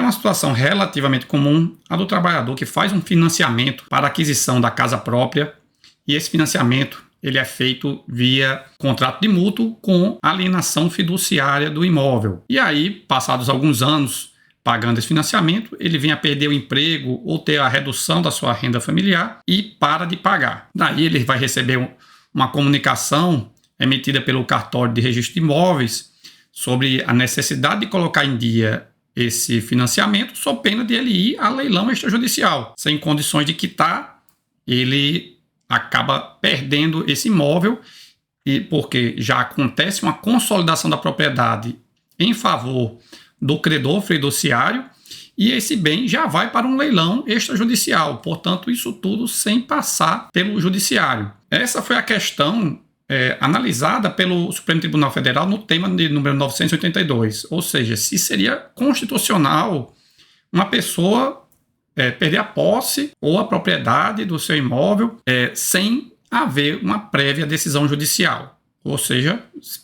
uma situação relativamente comum a do trabalhador que faz um financiamento para a aquisição da casa própria, e esse financiamento ele é feito via contrato de mútuo com alienação fiduciária do imóvel. E aí, passados alguns anos pagando esse financiamento, ele vem a perder o emprego ou ter a redução da sua renda familiar e para de pagar. Daí ele vai receber uma comunicação emitida pelo cartório de registro de imóveis sobre a necessidade de colocar em dia esse financiamento, sob pena de ele ir a leilão extrajudicial. Sem condições de quitar, ele acaba perdendo esse imóvel, e porque já acontece uma consolidação da propriedade em favor do credor fiduciário, e esse bem já vai para um leilão extrajudicial. Portanto, isso tudo sem passar pelo judiciário. Essa foi a questão analisada pelo Supremo Tribunal Federal no tema de número 982, ou seja, se seria constitucional uma pessoa perder a posse ou a propriedade do seu imóvel sem haver uma prévia decisão judicial, ou seja,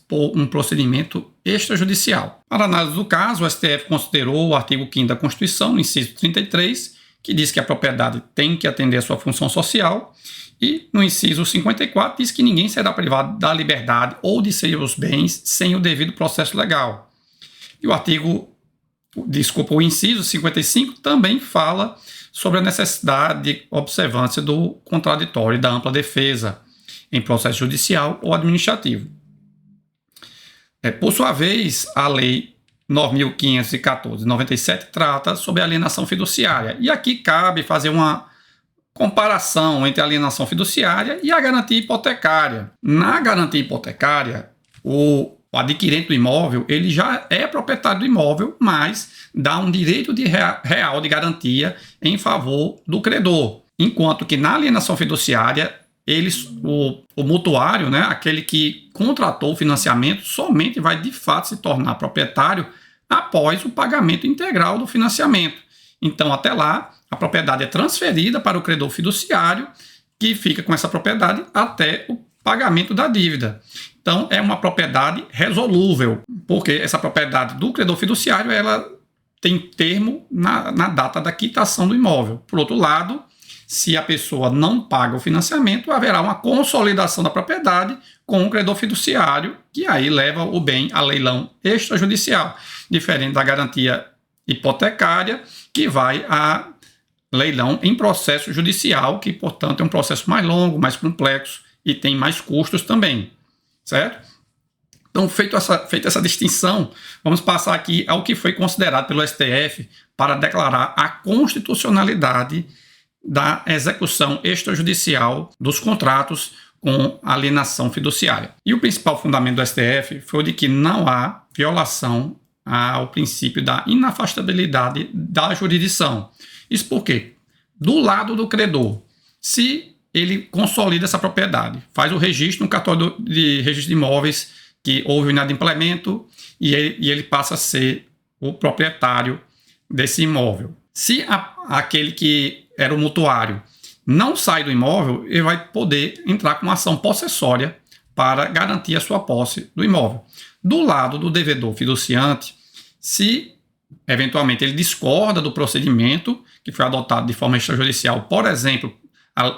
por um procedimento extrajudicial. Para análise do caso, o STF considerou o artigo 5º da Constituição, inciso 33, que diz que a propriedade tem que atender a sua função social, e no inciso 54 diz que ninguém será privado da liberdade ou de seus bens sem o devido processo legal. E o inciso 55 também fala sobre a necessidade de observância do contraditório e da ampla defesa em processo judicial ou administrativo. Por sua vez, a Lei 9.514/97 trata sobre alienação fiduciária. E aqui cabe fazer uma comparação entre a alienação fiduciária e a garantia hipotecária. Na garantia hipotecária, o adquirente do imóvel ele já é proprietário do imóvel, mas dá um direito real de garantia em favor do credor. Enquanto que na alienação fiduciária, o mutuário, aquele que contratou o financiamento, somente vai de fato se tornar proprietário após o pagamento integral do financiamento. Então, até lá, a propriedade é transferida para o credor fiduciário, que fica com essa propriedade até o pagamento da dívida. Então, é uma propriedade resolúvel, porque essa propriedade do credor fiduciário ela tem termo na data da quitação do imóvel. Por outro lado, se a pessoa não paga o financiamento, haverá uma consolidação da propriedade com o credor fiduciário, que aí leva o bem a leilão extrajudicial, diferente da garantia hipotecária, que vai a leilão em processo judicial, que, portanto, é um processo mais longo, mais complexo e tem mais custos também, certo? Então, feita essa distinção, vamos passar aqui ao que foi considerado pelo STF para declarar a constitucionalidade da execução extrajudicial dos contratos com alienação fiduciária. E o principal fundamento do STF foi o de que não há violação ao princípio da inafastabilidade da jurisdição. Isso por quê? Do lado do credor, se ele consolida essa propriedade, faz o registro no cartório de registro de imóveis que houve o inadimplemento e ele passa a ser o proprietário desse imóvel. Se aquele que era o mutuário não sai do imóvel, ele vai poder entrar com uma ação possessória para garantir a sua posse do imóvel. Do lado do devedor fiduciante, se eventualmente ele discorda do procedimento que foi adotado de forma extrajudicial, por exemplo,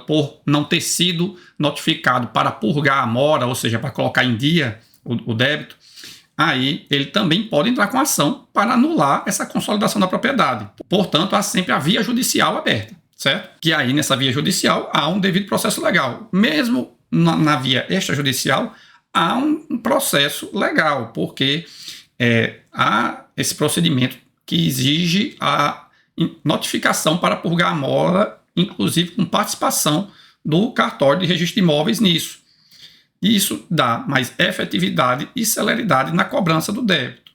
por não ter sido notificado para purgar a mora, ou seja, para colocar em dia o débito, aí ele também pode entrar com ação para anular essa consolidação da propriedade. Portanto, há sempre a via judicial aberta, certo? Que aí nessa via judicial há um devido processo legal. Mesmo na via extrajudicial, há um processo legal, porque há esse procedimento que exige a notificação para purgar a mora, inclusive com participação do cartório de registro de imóveis nisso. E isso dá mais efetividade e celeridade na cobrança do débito.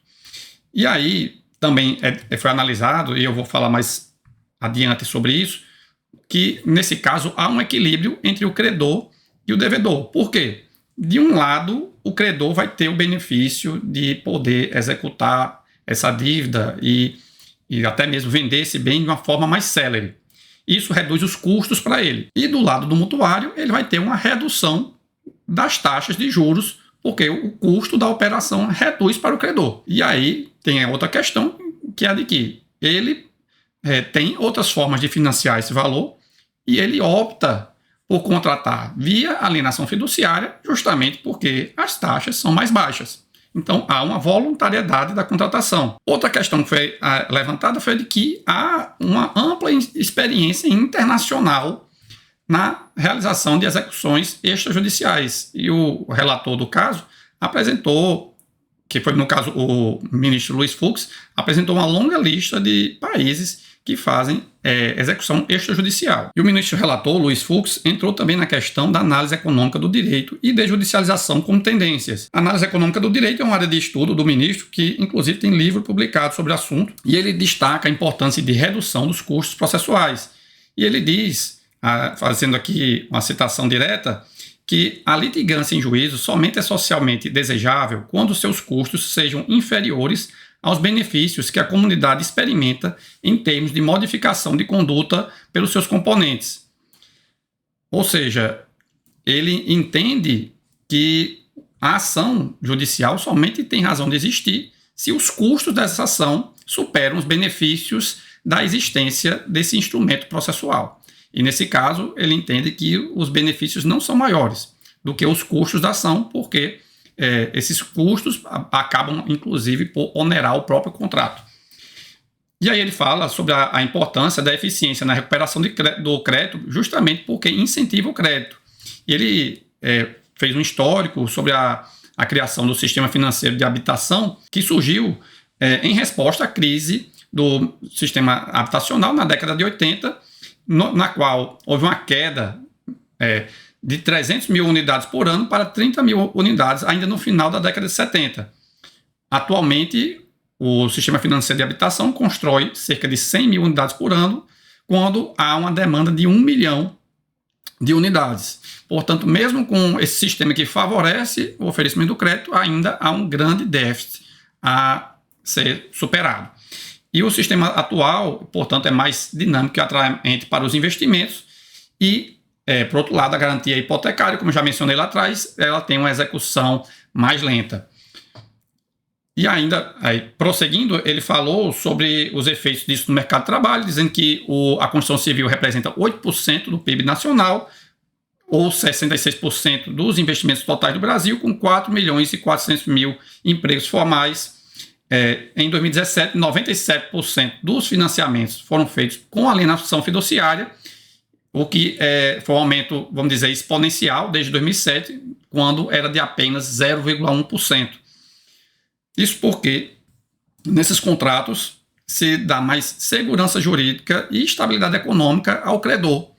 E aí também foi analisado, e eu vou falar mais adiante sobre isso, que nesse caso há um equilíbrio entre o credor e o devedor. Por quê? De um lado, o credor vai ter o benefício de poder executar essa dívida e até mesmo vender esse bem de uma forma mais célere. Isso reduz os custos para ele. E do lado do mutuário, ele vai ter uma redução das taxas de juros, porque o custo da operação reduz para o credor. E aí tem a outra questão, que é a de que ele tem outras formas de financiar esse valor e ele opta por contratar via alienação fiduciária, justamente porque as taxas são mais baixas. Então, há uma voluntariedade da contratação. Outra questão que foi levantada foi de que há uma ampla experiência internacional na realização de execuções extrajudiciais. E o relator do caso apresentou, que foi no caso o ministro Luiz Fux, apresentou uma longa lista de países que fazem execução extrajudicial. E o ministro relator, Luiz Fux, entrou também na questão da análise econômica do direito e desjudicialização como tendências. A análise econômica do direito é uma área de estudo do ministro que, inclusive, tem livro publicado sobre o assunto, e ele destaca a importância de redução dos custos processuais. E ele diz, fazendo aqui uma citação direta, que a litigância em juízo somente é socialmente desejável quando seus custos sejam inferiores aos benefícios que a comunidade experimenta em termos de modificação de conduta pelos seus componentes. Ou seja, ele entende que a ação judicial somente tem razão de existir se os custos dessa ação superam os benefícios da existência desse instrumento processual. E nesse caso, ele entende que os benefícios não são maiores do que os custos da ação, porque esses custos acabam, inclusive, por onerar o próprio contrato. E aí ele fala sobre a importância da eficiência na recuperação do crédito, justamente porque incentiva o crédito. E ele fez um histórico sobre a criação do sistema financeiro de habitação, que surgiu em resposta à crise do sistema habitacional na década de 80, na qual houve uma queda de 300 mil unidades por ano para 30 mil unidades ainda no final da década de 70. Atualmente, o sistema financeiro de habitação constrói cerca de 100 mil unidades por ano, quando há uma demanda de 1 milhão de unidades. Portanto, mesmo com esse sistema que favorece o oferecimento do crédito, ainda há um grande déficit a ser superado. E o sistema atual, portanto, é mais dinâmico e atraente para os investimentos e, por outro lado, a garantia hipotecária, como já mencionei lá atrás, ela tem uma execução mais lenta. E ainda, prosseguindo, ele falou sobre os efeitos disso no mercado de trabalho, dizendo que a construção civil representa 8% do PIB nacional, ou 66% dos investimentos totais do Brasil, com 4 milhões e 400 mil empregos formais. Em 2017, 97% dos financiamentos foram feitos com alienação fiduciária, o que foi um aumento, vamos dizer, exponencial desde 2007, quando era de apenas 0,1%. Isso porque, nesses contratos, se dá mais segurança jurídica e estabilidade econômica ao credor,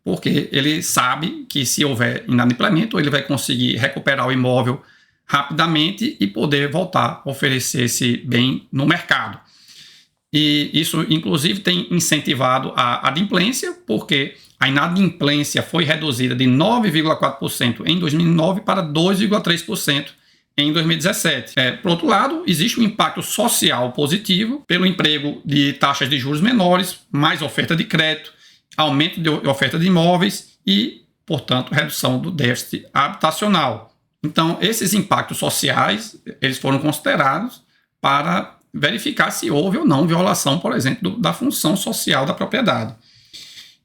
porque ele sabe que, se houver inadimplemento, ele vai conseguir recuperar o imóvel rapidamente e poder voltar a oferecer esse bem no mercado. E isso, inclusive, tem incentivado a adimplência, porque a inadimplência foi reduzida de 9,4% em 2009 para 2,3% em 2017. Por outro lado, existe um impacto social positivo pelo emprego de taxas de juros menores, mais oferta de crédito, aumento de oferta de imóveis e, portanto, redução do déficit habitacional. Então, esses impactos sociais, eles foram considerados para verificar se houve ou não violação, por exemplo, da função social da propriedade.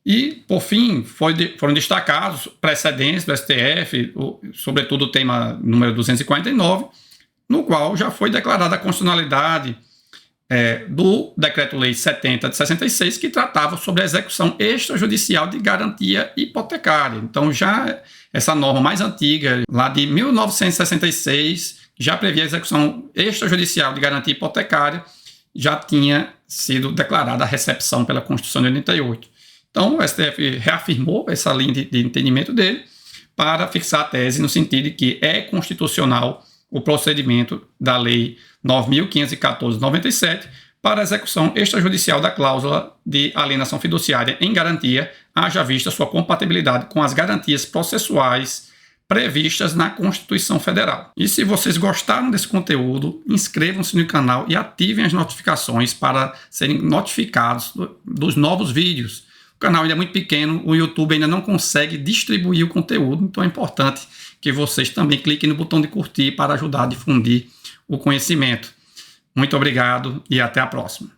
E, por fim, foram destacados precedentes do STF, sobretudo o tema número 249, no qual já foi declarada a constitucionalidade do Decreto-Lei 70 de 66, que tratava sobre a execução extrajudicial de garantia hipotecária. Então, já essa norma mais antiga, lá de 1966, já previa a execução extrajudicial de garantia hipotecária, já tinha sido declarada a recepção pela Constituição de 88. Então, o STF reafirmou essa linha de entendimento dele para fixar a tese no sentido de que é constitucional o procedimento da Lei 9.514/97 para a execução extrajudicial da cláusula de alienação fiduciária em garantia, haja vista sua compatibilidade com as garantias processuais previstas na Constituição Federal. E se vocês gostaram desse conteúdo, inscrevam-se no canal e ativem as notificações para serem notificados dos novos vídeos. O canal ainda é muito pequeno, o YouTube ainda não consegue distribuir o conteúdo, então é importante que vocês também cliquem no botão de curtir para ajudar a difundir o conhecimento. Muito obrigado e até a próxima.